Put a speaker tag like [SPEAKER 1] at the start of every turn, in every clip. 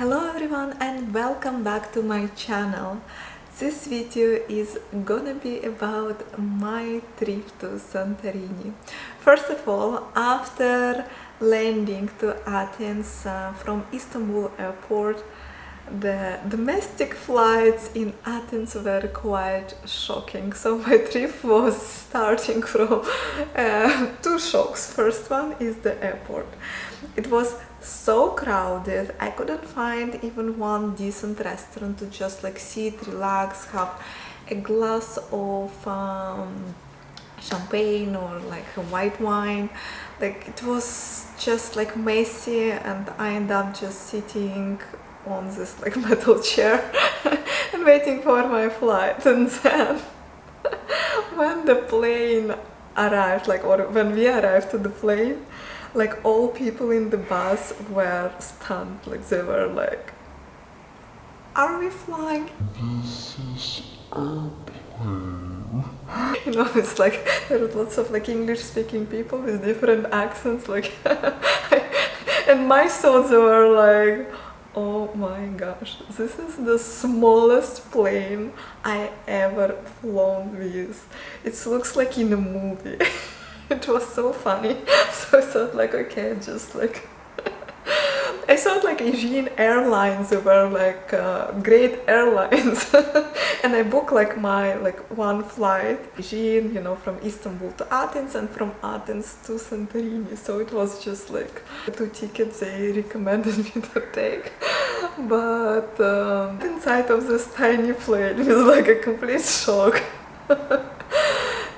[SPEAKER 1] Hello everyone and welcome back to my channel. This video is gonna be about my trip to Santorini. First of all, after landing to Athens from Istanbul airport, the domestic flights in Athens were quite shocking. So my trip was starting from two shocks. First one is the airport. It was so crowded. I couldn't find even one decent restaurant to just like sit, relax, have a glass of champagne or like a white wine. Like it was just like messy, and I ended up just sitting on this like metal chair and waiting for my flight. And then when the plane arrived, or when we arrived to the plane, like all people in the bus were stunned. Like they were like, are we flying? This is airplane. You know, it's like there are lots of like English speaking people with different accents, like and my thoughts were like, oh my gosh, this is the smallest plane I ever flown with. It looks like in a movie. It was so funny. So I thought like, okay, just like I thought like Asian airlines were like great airlines. And I booked like my one flight, Asian, you know, from Istanbul to Athens and from Athens to Santorini. So it was just like the two tickets they recommended me to take. But inside of this tiny plane was like a complete shock.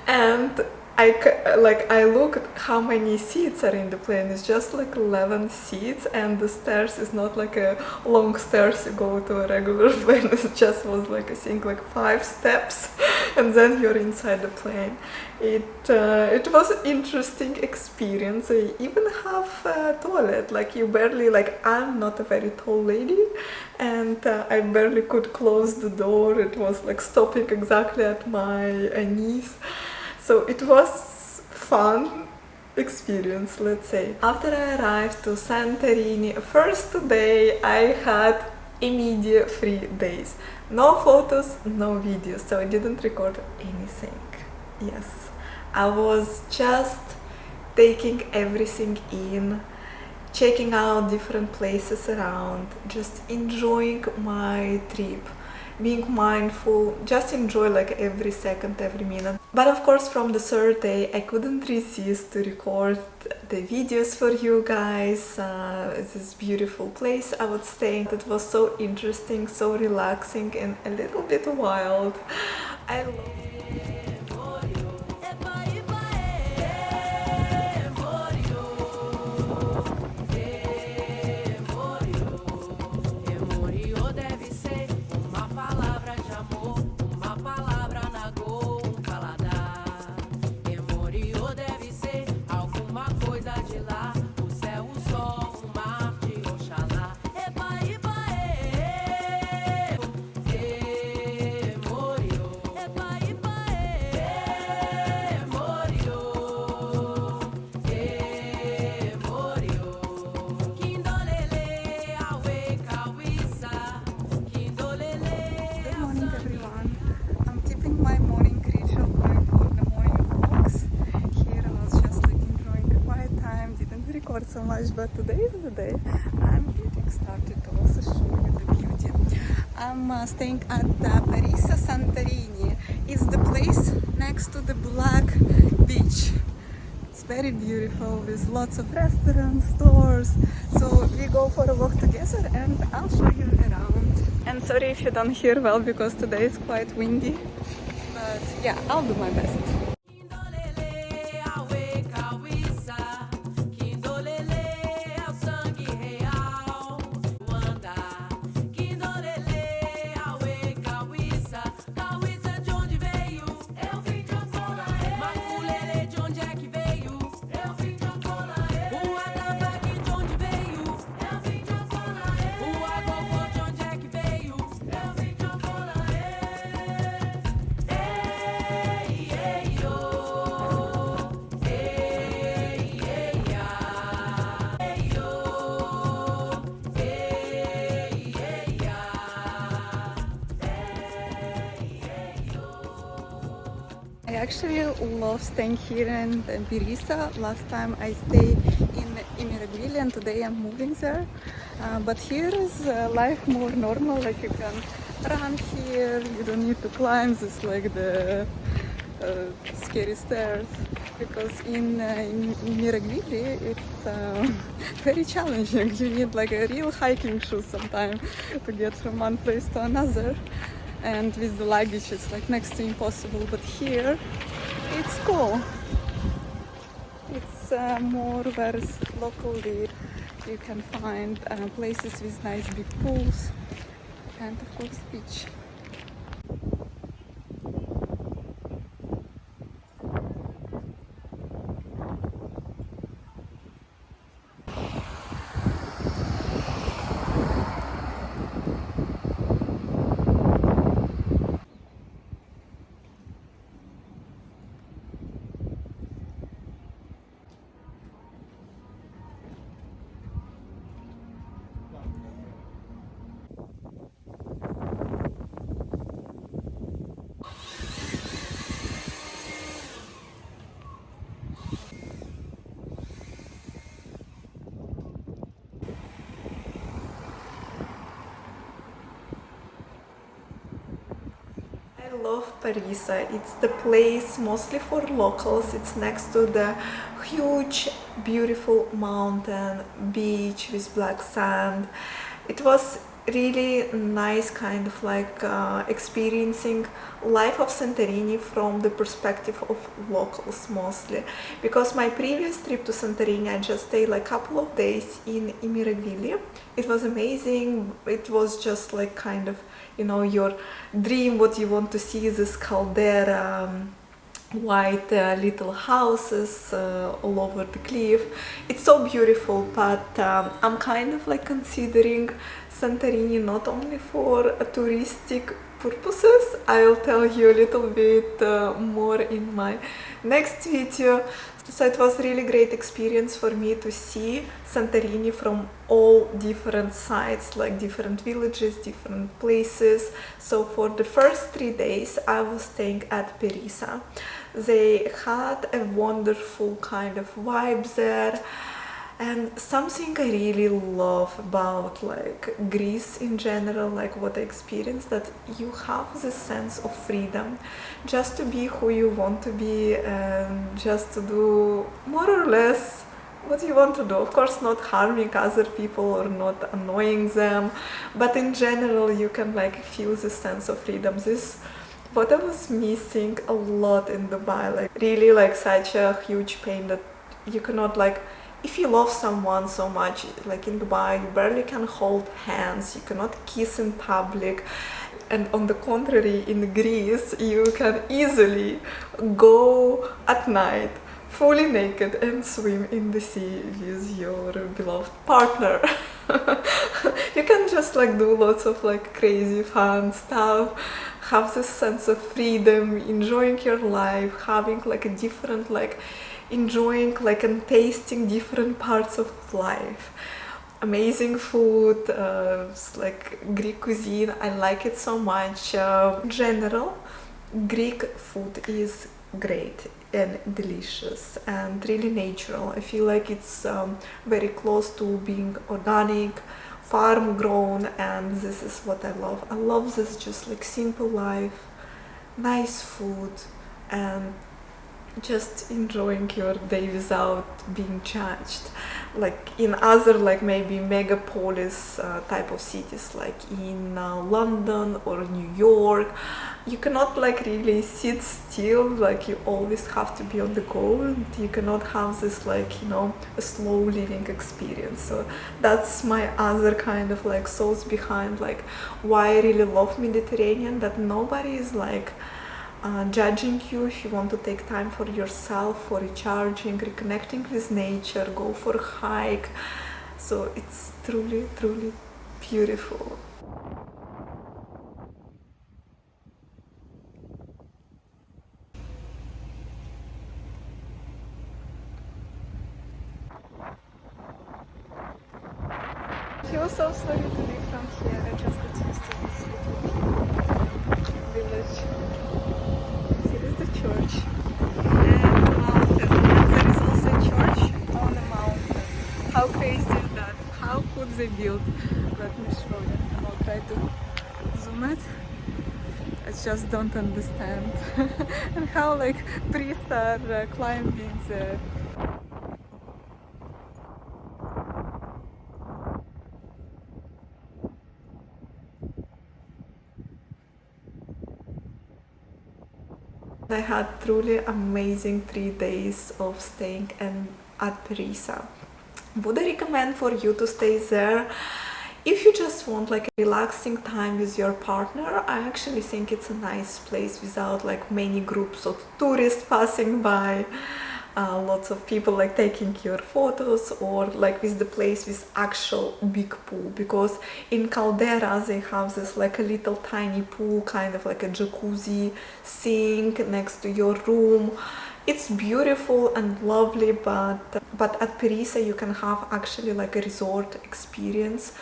[SPEAKER 1] And I looked how many seats are in the plane. It's just like 11 seats, and the stairs is not like a long stairs you go to a regular plane. It just was like, I think, like 5 steps, and then you're inside the plane. It was an interesting experience. I even have a toilet. Like you barely, I'm not a very tall lady, and I barely could close the door. It was like stopping exactly at my knees. So it was fun experience, let's say. After I arrived to Santorini, first day I had immediate 3 days. No photos, no videos, so I didn't record anything. Yes, I was just taking everything in, checking out different places around, just enjoying my trip, being mindful, just enjoy like every second, every minute. But of course from the 3rd day I couldn't resist to record the videos for you guys. This beautiful place I would say. It was so interesting, so relaxing, and a little bit wild. I love it. So much, but today is the day I'm getting started to also show you the beauty. I'm staying at the Perissa Santorini. It's the place next to the Black Beach. It's very beautiful with lots of restaurants, stores. So we go for a walk together and I'll show you around. And sorry if you don't hear well because today is quite windy, but yeah, I'll do my best. actually love staying here in Perissa. Last time I stayed in Imiragvili and today I'm moving there. But here is life more normal, like you can run here, you don't need to climb this like the scary stairs, because in Imiragvili it's very challenging. You need like a real hiking shoes sometimes to get from one place to another. And with the luggage it's like next to impossible, but here it's cool. It's more where locally you can find places with nice big pools and of course beach. I love Perissa. It's the place mostly for locals. It's next to the huge, beautiful mountain, beach with black sand. It was really nice kind of like experiencing life of Santorini from the perspective of locals mostly, because my previous trip to Santorini I just stayed like a couple of days in Imiragvili. It was amazing. It was just like kind of, you know, your dream, what you want to see, this caldera, white little houses all over the cliff. It's so beautiful, but I'm kind of like considering Santorini not only for touristic purposes. I'll tell you a little bit more in my next video. So it was really great experience for me to see Santorini from all different sides, like different villages, different places. So for the first 3 days I was staying at Perissa. They had a wonderful kind of vibe there. And something I really love about like Greece in general, like what I experienced, that you have this sense of freedom just to be who you want to be and just to do more or less what you want to do. Of course, not harming other people or not annoying them, but in general you can like feel this sense of freedom. This what I was missing a lot in Dubai, like really like such a huge pain that you cannot like, if you love someone so much, like in Dubai, you barely can hold hands, you cannot kiss in public. And on the contrary, in Greece, you can easily go at night, fully naked, and swim in the sea with your beloved partner. You can just like do lots of like crazy fun stuff, have this sense of freedom, enjoying your life, having like a different like enjoying like and tasting different parts of life. Amazing food, like Greek cuisine, I like it so much. In general, Greek food is great and delicious and really natural. I feel like it's very close to being organic, farm grown, and this is what I love. I love this just like simple life, nice food, and just enjoying your day without being judged. Like in other like maybe megapolis type of cities, like in London or New York, you cannot like really sit still, like you always have to be on the go, and you cannot have this like, you know, a slow living experience. So that's my other kind of like source behind like why I really love Mediterranean, that nobody is like judging you. If you want to take time for yourself, for recharging, reconnecting with nature, go for a hike. So it's truly, truly beautiful. I feel so sorry to leave from here. I just got used to this little village. Here is the church and the mountain. And there is also a church on the mountain. How crazy is that? How could they build? Let me show you. I'll try to zoom it. I just don't understand. And how like priests are climbing there. I had truly amazing 3 days of staying at Perissa. Would I recommend for you to stay there? If you just want like a relaxing time with your partner, I actually think it's a nice place without like many groups of tourists passing by. Lots of people like taking your photos, or like with the place with actual big pool, because in Caldera they have this like a little tiny pool, kind of like a jacuzzi sink next to your room. It's beautiful and lovely, but at Perissa you can have actually like a resort experience,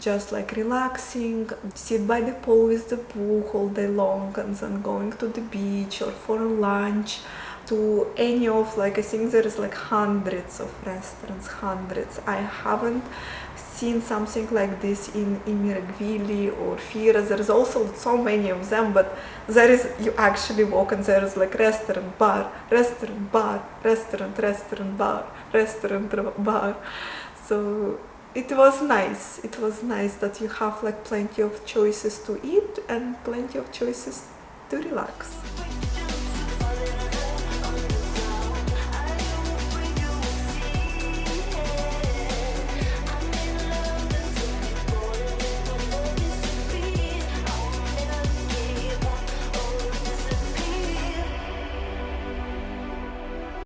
[SPEAKER 1] just like relaxing, sit by the pool with the book all day long, and then going to the beach or for lunch. To any of like, I think there is like hundreds of restaurants, hundreds. I haven't seen something like this in Imiragvili or Fira. There's also so many of them, but there is, you actually walk and there is like restaurant, bar, restaurant, bar, restaurant, restaurant, bar, restaurant, bar. So it was nice. It was nice that you have like plenty of choices to eat and plenty of choices to relax.